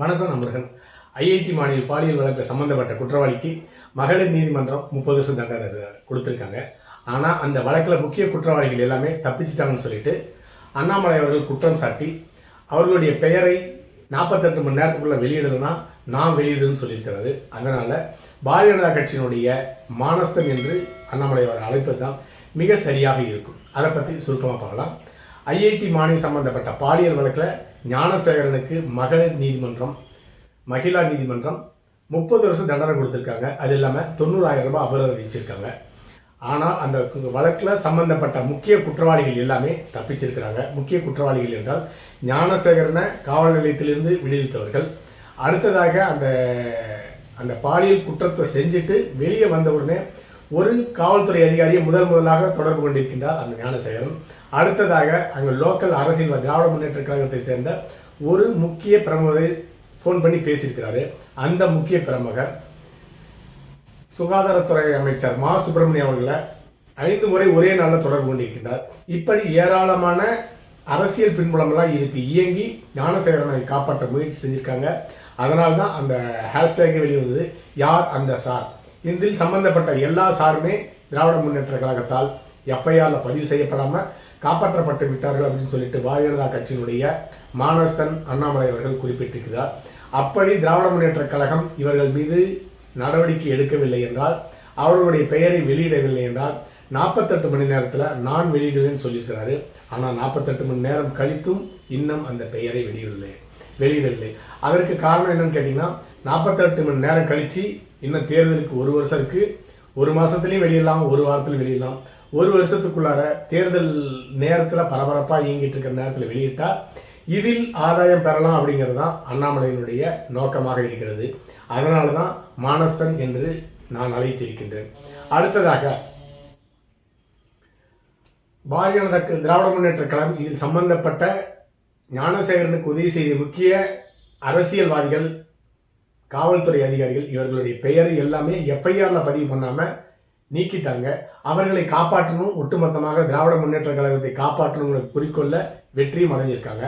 வணக்கம் நண்பர்கள். ஐஐடி மாநில பாலியல் வழக்கு சம்பந்தப்பட்ட குற்றவாளிக்கு மகளிர் நீதிமன்றம் 30 வருஷம் தண்டனை கொடுத்துருக்காங்க. ஆனால் அந்த வழக்கில் முக்கிய குற்றவாளிகள் எல்லாமே தப்பிச்சிட்டாங்கன்னு சொல்லிட்டு அண்ணாமலை அவர்கள் குற்றம் சாட்டி அவர்களுடைய பெயரை 48 மணி நேரத்துக்குள்ள வெளியிடணும்னா நான் வெளியிடுன்னு சொல்லியிருக்கிறாரு. அதனால பாரதிய ஜனதா கட்சியினுடைய மானஸ்தன் என்று அண்ணாமலை அவர் அழைப்பது தான் மிக சரியாக இருக்கும். அதை பற்றி சுருக்கமாக பார்க்கலாம். ஐஐடி மாநில சம்பந்தப்பட்ட பாலியல் வழக்கில் ஞானசேகரனுக்கு மகிழா நீதிமன்றம் 30 வருஷம் தண்டனை கொடுத்துருக்காங்க. அது இல்லாமல் 90,000 ரூபாய் அபராதம் விதிச்சிருக்காங்க. ஆனால் அந்த வழக்கில் சம்பந்தப்பட்ட முக்கிய குற்றவாளிகள் எல்லாமே தப்பிச்சிருக்கிறாங்க. முக்கிய குற்றவாளிகள் என்றால் ஞானசேகரனை காவல் நிலையத்திலிருந்து விடுவித்தவர்கள், அடுத்ததாக அந்த பாலியல் குற்றத்தை செஞ்சுட்டு வெளியே வந்த உடனே ஒரு காவல்துறை அதிகாரியை முதலாக தொடர்பு கொண்டிருக்கின்றார் அந்த ஞானசேகரன். அடுத்ததாக அங்கே லோக்கல் அரசியல்வாதி திராவிட முன்னேற்ற கழகத்தை சேர்ந்த ஒரு முக்கிய பிரமுகரை ஃபோன் பண்ணி பேசியிருக்கிறாரு. அந்த முக்கிய பிரமுகர் சுகாதாரத்துறை அமைச்சர் மா சுப்பிரமணியம் அவர்களை 5 முறை ஒரே நாளில் தொடர்பு கொண்டிருக்கிறார். இப்படி ஏராளமான அரசியல் பின்புலமெல்லாம் இதுக்கு இயங்கி ஞானசேகரனை காப்பாற்ற முயற்சி செஞ்சிருக்காங்க. அதனால்தான் அந்த ஹேஷ்டேக் வெளிவந்தது, யார் அந்த சார். இதில் சம்பந்தப்பட்ட எல்லா சாருமே திராவிட முன்னேற்ற கழகத்தால் எஃப்ஐஆர்ல பதிவு செய்யப்படாமல் காப்பாற்றப்பட்டு விட்டார்கள் அப்படின்னு சொல்லிட்டு பாரதிய ஜனதா கட்சியினுடைய மானஸ்தன் அண்ணாமலை அவர்கள் குறிப்பிட்டிருக்கிறார். அப்படி திராவிட முன்னேற்ற கழகம் இவர்கள் மீது நடவடிக்கை எடுக்கவில்லை என்றால், அவர்களுடைய பெயரை வெளியிடவில்லை என்றால் 48 மணி நேரத்தில் நான் வெளியிடுவேன்னு சொல்லியிருக்கிறாரு. ஆனால் 48 மணி நேரம் கழித்தும் இன்னும் அந்த பெயரை வெளியிடவில்லை. அதற்கு காரணம் என்னன்னு கேட்டீங்கன்னா, 48 மணி நேரம் கழிச்சு இன்னும் தேர்தலுக்கு 1 வருஷம் இருக்கு. 1 மாசத்துலயும் வெளியிடலாம், 1 வாரத்திலும் வெளியிடலாம். 1 வருஷத்துக்குள்ளார தேர்தல் நேரத்தில் பரபரப்பாக இயங்கிட்டு இருக்கிற நேரத்தில் வெளியிட்டா இதில் ஆதாயம் பெறலாம் அப்படிங்கிறது தான் அண்ணாமலையினுடைய நோக்கமாக இருக்கிறது. அதனால தான் மானஸ்தன் என்று நான் அழைத்திருக்கின்றேன். அடுத்ததாக பாரதிய ஜனதா திராவிட முன்னேற்ற கழகம் இதில் சம்பந்தப்பட்ட ஞானசேகரனுக்கு உதவி செய்த முக்கிய அரசியல்வாதிகள், காவல்துறை அதிகாரிகள் இவர்களுடைய பெயரை எல்லாமே எஃப்ஐஆர்ல பதிவு பண்ணாம நீக்கிட்டாங்க. அவர்களை காப்பாற்றணும், ஒட்டுமொத்தமாக திராவிட முன்னேற்ற கழகத்தை காப்பாற்றணுங்கிற குறிக்கோள்ல வெற்றியும் அடைஞ்சிருக்காங்க.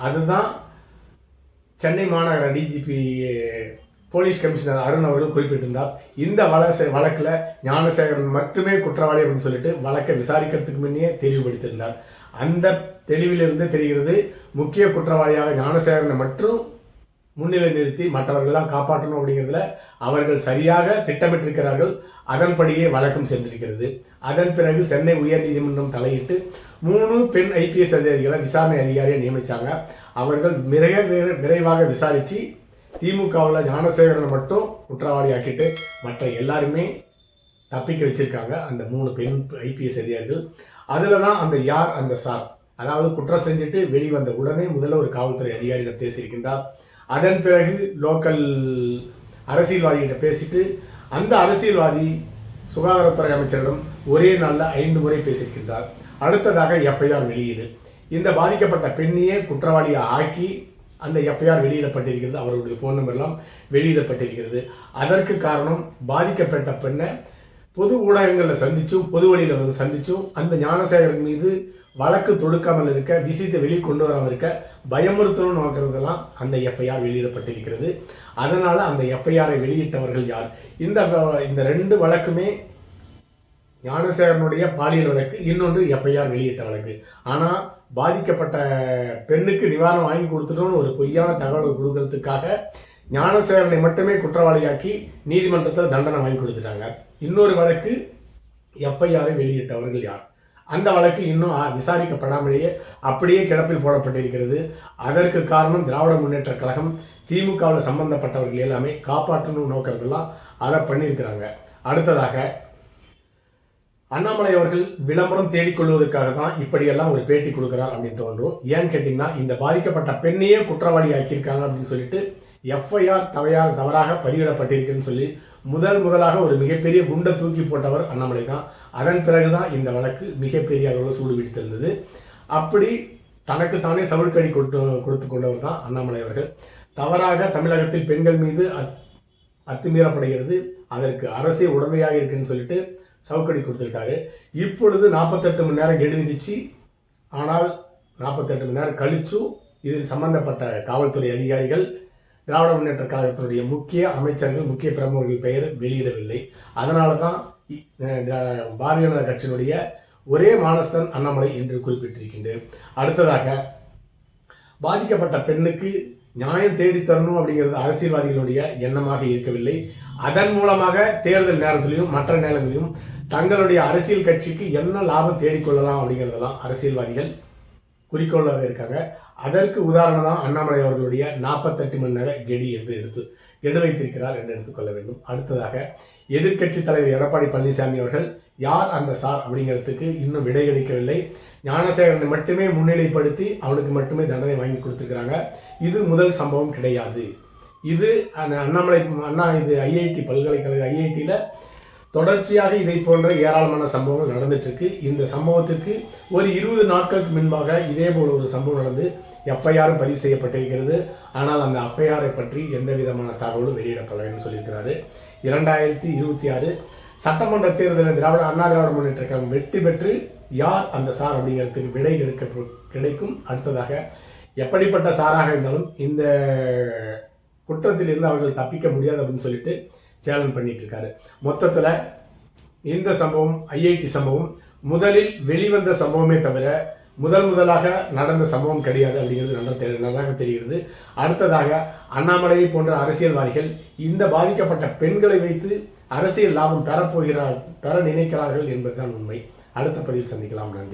அதுதான் சென்னை மாநகர டிஜிபி போலீஸ் கமிஷனர் அருண் அவர்கள் குறிப்பிட்டிருந்தார். இந்த வழக்கில் ஞானசேகரன் மட்டுமே குற்றவாளி அப்படின்னு சொல்லிட்டு வழக்கை விசாரிக்கிறதுக்கு முன்னே தெளிவுபடுத்தியிருந்தார். அந்த தெளிவிலிருந்து தெரிகிறது, முக்கிய குற்றவாளியாக ஞானசேகரனை மட்டும் முன்னிலை நிறுத்தி மற்றவர்களெல்லாம் காப்பாற்றணும் அப்படிங்கிறதுல அவர்கள் சரியாக திட்டமிட்டிருக்கிறார்கள். அதன்படியே வழக்கம் சென்றிருக்கிறது. அதன் பிறகு சென்னை உயர் நீதிமன்றம் தலையிட்டு 3 பெண் ஐபிஎஸ் அதிகாரிகளை விசாரணை அதிகாரியை நியமிச்சாங்க. அவர்கள் விரைவாக விசாரிச்சு திமுகவில் ஞானசேகரனை மட்டும் குற்றவாளி ஆக்கிட்டு மற்ற எல்லாருமே தப்பிக்க வச்சிருக்காங்க. அந்த 3 பெண் ஐபிஎஸ் அதிகாரிகள். அதில் தான் அந்த யார் அந்த சார், அதாவது குற்றம் செஞ்சுட்டு வெளிவந்த உடனே முதல்ல ஒரு காவல்துறை அதிகாரியிடம் பேசியிருக்கின்றார். அதன் பிறகு லோக்கல் அரசியல்வாதிகிட்ட பேசிட்டு அந்த அரசியல்வாதி சுகாதாரத்துறை அமைச்சரிடம் ஒரே நாளில் 5 முறை பேசியிருக்கின்றார். அடுத்ததாக எஃப்ஐஆர் வெளியீடு. இந்த பாதிக்கப்பட்ட பெண்ணையே குற்றவாளியை ஆக்கி அந்த எஃப்ஐஆர் வெளியிடப்பட்டிருக்கிறது. அவருடைய ஃபோன் நம்பர்லாம் வெளியிடப்பட்டிருக்கிறது. அதற்கு காரணம் பாதிக்கப்பட்ட பெண்ணை பொது ஊடகங்களில் சந்திச்சும் பொது வழியில் வந்து சந்திச்சும் அந்த ஞானசேகரன் மீது வழக்கு தொடுக்காமல் இருக்க, விஷயத்தை வெளியே கொண்டு வராமல் இருக்க பயமுறுத்தணும் நோக்கிறதெல்லாம் அந்த எஃப்ஐஆர் வெளியிடப்பட்டிருக்கிறது. அதனால அந்த எஃப்ஐஆரை வெளியிட்டவர்கள் யார்? இந்த 2 வழக்குமே ஞானசேகரனுடைய பாலியல் வழக்கு, இன்னொன்று எஃப்ஐஆர் வெளியிட்ட வழக்கு. ஆனால் பாதிக்கப்பட்ட பெண்ணுக்கு நிவாரணம் வாங்கி கொடுத்துட்டோம்னு ஒரு பொய்யான தகவல் கொடுக்கறதுக்காக ஞானசேகரனை மட்டுமே குற்றவாளியாக்கி நீதிமன்றத்தில் தண்டனை வாங்கி கொடுத்துட்டாங்க. இன்னொரு வழக்கு எஃப்ஐஆரை வெளியிட்டவர்கள் யார்? அந்த வழக்கு இன்னும் விசாரிக்கப்படாமலேயே அப்படியே கிடப்பில் போடப்பட்டிருக்கிறது. அதற்கு காரணம் திராவிட முன்னேற்ற கழகம் திமுகவில் சம்பந்தப்பட்டவர்கள் எல்லாமே காப்பாற்றணும் நோக்கிறதெல்லாம் அதை பண்ணியிருக்கிறாங்க. அடுத்ததாக அண்ணாமலை அவர்கள் விளம்பரம் தேடிக்கொள்வதற்காக தான் இப்படியெல்லாம் ஒரு பேட்டி கொடுக்கிறார் அப்படின்னு தோன்றும். ஏன்னு கேட்டீங்கன்னா, இந்த பாதிக்கப்பட்ட பெண்ணையே குற்றவாளி ஆக்கியிருக்காங்க அப்படின்னு சொல்லிட்டு எஃப்ஐஆர் தவறாக பதிவிடப்பட்டிருக்குன்னு சொல்லி முதலாக ஒரு மிகப்பெரிய குண்டை தூக்கி போட்டவர் அண்ணாமலை தான். அதன் பிறகுதான் இந்த வழக்கு மிகப்பெரிய அளவில் சூடு பிடித்திருந்தது. அப்படி தனக்குத்தானே சவுழ்கடி கொடுத்து கொண்டவர் தான் அண்ணாமலை அவர்கள். தவறாக தமிழகத்தில் பெண்கள் மீது அத்துமீறப்படுகிறது, அதற்கு அரசே உடமையாக இருக்குன்னு சொல்லிட்டு சவுக்கடி கொடுத்துக்கிட்டாரு. இப்பொழுது 48 மணி நேரம் கெடு விதிச்சு, ஆனால் 48 மணி நேரம் கழிச்சும் இதில் சம்பந்தப்பட்ட காவல்துறை அதிகாரிகள் திராவிட முன்னேற்ற கழகத்தினுடைய முக்கிய அமைச்சர்கள், முக்கிய பிரமுகர்கள் பெயர் வெளியிடவில்லை. அதனால தான் பாரதிய ஜனதா கட்சியினுடைய ஒரே மானஸ்தன் அண்ணாமலை என்று குறிப்பிட்டிருக்கின்றேன். அடுத்ததாக, பாதிக்கப்பட்ட பெண்ணுக்கு நியாயம் தேடி தரணும் அப்படிங்கிறது அரசியல்வாதிகளுடைய எண்ணமாக இருக்கவில்லை. அதன் மூலமாக தேர்தல் நேரத்திலையும் மற்ற நேரங்களிலும் தங்களுடைய அரசியல் கட்சிக்கு என்ன லாபம் தேடிக்கொள்ளலாம் அப்படிங்கிறதெல்லாம் அரசியல்வாதிகள் குறிக்கோளாக இருக்காங்க. அதற்கு உதாரணம் தான் அண்ணாமலை அவர்களுடைய 48 மணி நேர கெடி என்று கெடு வைத்திருக்கிறார் என்று எடுத்துக்கொள்ள வேண்டும். அடுத்ததாக, எதிர்க்கட்சி தலைவர் எடப்பாடி பழனிசாமி அவர்கள் யார் அந்த சார் அப்படிங்கிறதுக்கு இன்னும் விடை கிடைக்கவில்லை. ஞானசேகரனை மட்டுமே முன்னிலைப்படுத்தி அவனுக்கு மட்டுமே தண்டனை வாங்கி கொடுத்துருக்கிறாங்க. இது முதல் சம்பவம் கிடையாது. இது இது ஐஐடி பல்கலைக்கழக ஐஐடியில் தொடர்ச்சியாக இதை போன்ற ஏராளமான சம்பவங்கள் நடந்துட்டு இருக்கு. இந்த சம்பவத்திற்கு ஒரு 20 நாட்களுக்கு முன்பாக இதே போல ஒரு சம்பவம் நடந்து எஃப்ஐஆரும் பதிவு செய்யப்பட்டிருக்கிறது. ஆனால் அந்த எஃப்ஐஆரை பற்றி எந்த விதமான தகவலும் வெளியிடப்படலைன்னு சொல்லியிருக்கிறாரு. 2026 சட்டமன்ற தேர்தலில் அண்ணா திராவிட முன்னேற்ற கழகம் வெற்றி பெற்று யார் அந்த சார் அப்படிங்கிறதுக்கு விடை கிடைக்கும். அடுத்ததாக, எப்படிப்பட்ட சாராக இருந்தாலும் இந்த குற்றத்திலிருந்து அவர்கள் தப்பிக்க முடியாது அப்படின்னு சொல்லிட்டு சேலஞ்ச் பண்ணிட்டு இருக்காரு. மொத்தத்தில் இந்த சம்பவம், ஐஐடி சம்பவம் முதலில் வெளிவந்த சம்பவமே தவிர முதலாக நடந்த சம்பவம் கிடையாது அப்படிங்கிறது நன்றாக தெரிகிறது. அடுத்ததாக, அண்ணாமலை போன்ற அரசியல்வாதிகள் இந்த பாதிக்கப்பட்ட பெண்களை வைத்து அரசியல் லாபம் பெற நினைக்கிறார்கள் என்பதுதான் உண்மை. அடுத்த பதிவில் சந்திக்கலாம். நன்றி.